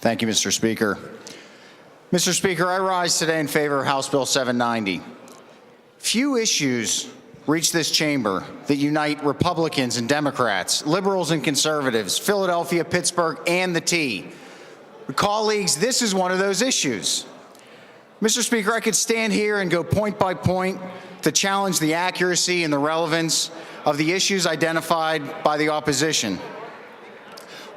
Thank you, Mr. Speaker. Mr. Speaker, I rise today in favor of House Bill 790. Few issues reach this chamber that unite Republicans and Democrats, liberals and conservatives, Philadelphia, Pittsburgh, and the T. Colleagues, this is one of those issues. Mr. Speaker, I could stand here and go point by point to challenge the accuracy and the relevance of the issues identified by the opposition.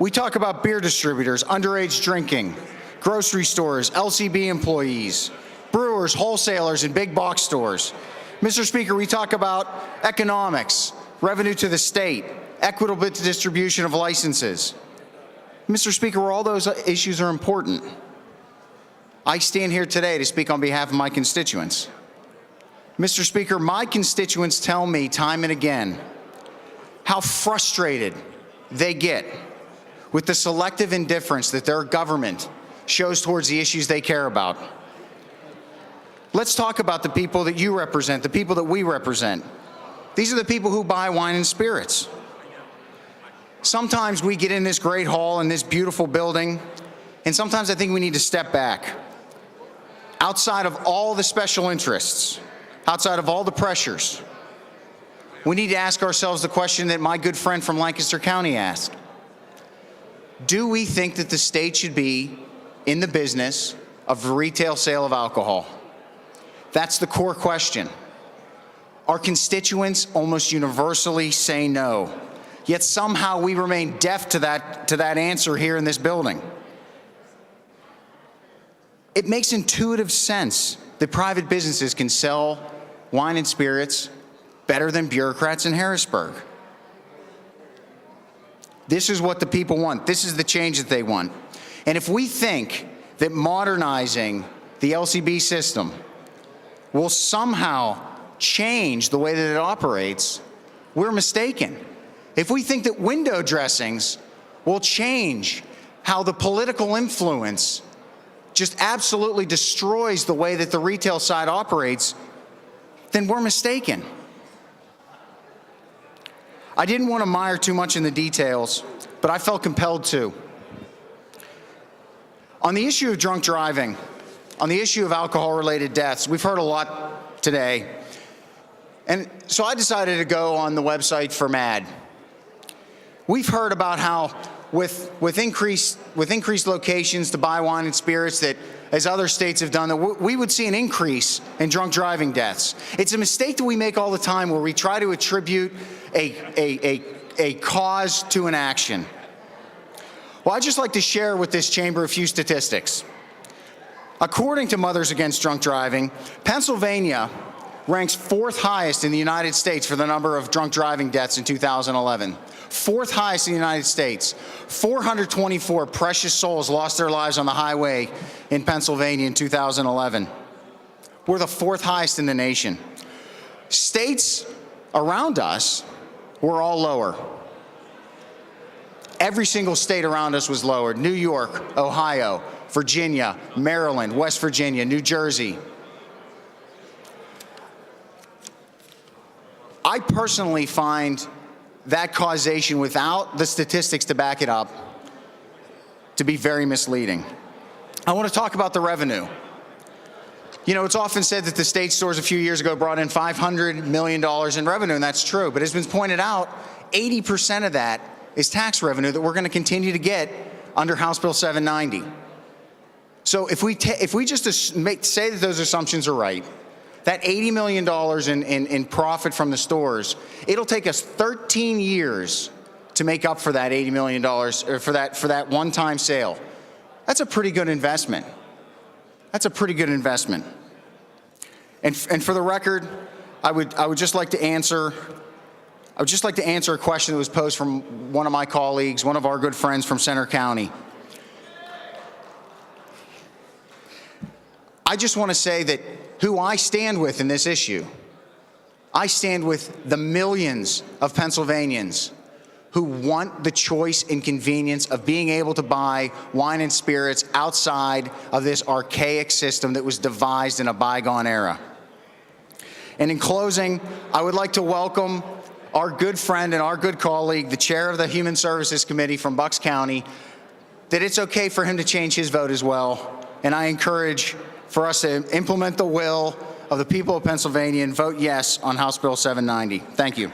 We talk about beer distributors, underage drinking, grocery stores, LCB employees, brewers, wholesalers, and big box stores. Mr. Speaker, we talk about economics, revenue to the state, equitable distribution of licenses. Mr. Speaker, all those issues are important. I stand here today to speak on behalf of my constituents. Mr. Speaker, my constituents tell me time and again how frustrated they get with the selective indifference that their government shows towards the issues they care about. Let's talk about the people that you represent, the people that we represent. These are the people who buy wine and spirits. Sometimes we get in this great hall in this beautiful building, and sometimes I think we need to step back. Outside of all the special interests, outside of all the pressures, we need to ask ourselves the question that my good friend from Lancaster County asked. Do we think that the state should be in the business of the retail sale of alcohol? That's the core question. Our constituents almost universally say no, yet somehow we remain deaf to that answer here in this building. It makes intuitive sense that private businesses can sell wine and spirits better than bureaucrats in Harrisburg. This is what the people want. This is the change that they want. And if we think that modernizing the LCB system will somehow change the way that it operates, we're mistaken. If we think that window dressings will change how the political influence just absolutely destroys the way that the retail side operates, then we're mistaken. I didn't want to mire too much in the details, but I felt compelled to. On the issue of drunk driving, on the issue of alcohol-related deaths, we've heard a lot today. And so I decided to go on the website for MAD. We've heard about how with increased locations to buy wine and spirits, that as other states have done, that we would see an increase in drunk driving deaths. It's a mistake that we make all the time where we try to attribute a cause to an action. Well, I'd just like to share with this chamber a few statistics. According to Mothers Against Drunk Driving, Pennsylvania ranks fourth highest in the United States for the number of drunk driving deaths in 2011. Fourth highest in the United States. 424 precious souls lost their lives on the highway in Pennsylvania in 2011. We're the fourth highest in the nation. States around us were all lower. Every single state around us was lower. New York, Ohio, Virginia, Maryland, West Virginia, New Jersey. I personally find that causation, without the statistics to back it up, to be very misleading. I want to talk about the revenue. You know, it's often said that the state stores a few years ago brought in $500 million in revenue, and that's true. But as has been pointed out, 80% of that is tax revenue that we're going to continue to get under House Bill 790. So if we just say that those assumptions are right, that $80 million in profit from the stores, it'll take us 13 years to make up for that $80 million, or for that one-time sale. That's a pretty good investment. That's a pretty good investment. And for the record, I would just like to answer a question that was posed from one of my colleagues, one of our good friends from Center County. I just want to say that who I stand with in this issue, I stand with the millions of Pennsylvanians who want the choice and convenience of being able to buy wine and spirits outside of this archaic system that was devised in a bygone era. And in closing, I would like to welcome our good friend and our good colleague, the chair of the Human Services Committee from Bucks County, that it's okay for him to change his vote as well. And I encourage for us to implement the will of the people of Pennsylvania and vote yes on House Bill 790. Thank you.